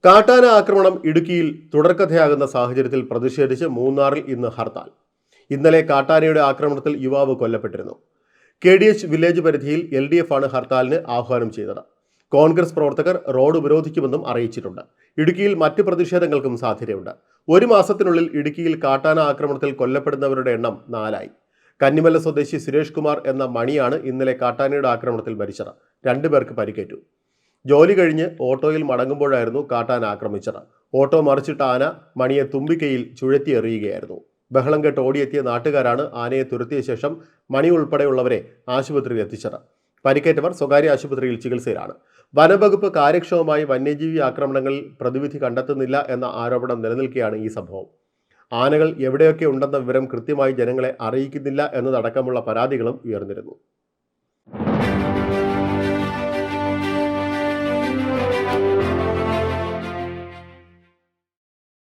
കാട്ടാന ആക്രമണം ഇടുക്കിയിൽ തുടർക്കഥയാകുന്ന സാഹചര്യത്തിൽ പ്രതിഷേധിച്ച് മൂന്നാറിൽ ഇന്ന് ഹർത്താൽ. ഇന്നലെ കാട്ടാനയുടെ ആക്രമണത്തിൽ യുവാവ് കൊല്ലപ്പെട്ടിരുന്നു. KDH വില്ലേജ് പരിധിയിൽ LDF ആണ് ഹർത്താലിന് ആഹ്വാനം ചെയ്തത്. കോൺഗ്രസ് പ്രവർത്തകർ റോഡ് ഉപരോധിക്കുമെന്നും അറിയിച്ചിട്ടുണ്ട്. ഇടുക്കിയിൽ മറ്റ് പ്രതിഷേധങ്ങൾക്കും സാധ്യതയുണ്ട്. ഒരു മാസത്തിനുള്ളിൽ ഇടുക്കിയിൽ കാട്ടാന ആക്രമണത്തിൽ കൊല്ലപ്പെടുന്നവരുടെ എണ്ണം 4ആയി. കന്നിമല സ്വദേശി സുരേഷ് കുമാർ എന്ന മണിയാണ് ഇന്നലെ കാട്ടാനയുടെ ആക്രമണത്തിൽ മരിച്ചത്. 2 പേർക്ക് പരിക്കേറ്റു. ജോലി കഴിഞ്ഞ് ഓട്ടോയിൽ മടങ്ങുമ്പോഴായിരുന്നു കാട്ടാന ആക്രമിച്ചത്. ഓട്ടോ മറിച്ചിട്ട ആന മണിയെ തുമ്പിക്കൈയിൽ ചുഴറ്റി എറിയുകയായിരുന്നു. ബഹളം കേട്ട് ഓടിയെത്തിയ നാട്ടുകാരാണ് ആനയെ തുരത്തിയ ശേഷം മണി ഉൾപ്പെടെയുള്ളവരെ ആശുപത്രിയിൽ എത്തിച്ചത്. പരിക്കേറ്റവർ സ്വകാര്യ ആശുപത്രിയിൽ ചികിത്സയിലാണ്. വനംവകുപ്പ് കാര്യക്ഷമമായി വന്യജീവി ആക്രമണങ്ങളിൽ പ്രതിവിധി കണ്ടെത്തുന്നില്ല എന്ന ആരോപണം നിലനിൽക്കെയാണ് ഈ സംഭവം. ആനകൾ എവിടെയൊക്കെ ഉണ്ടെന്ന വിവരം കൃത്യമായി ജനങ്ങളെ അറിയിക്കുന്നില്ല എന്നതടക്കമുള്ള പരാതികളും ഉയർന്നിരുന്നു.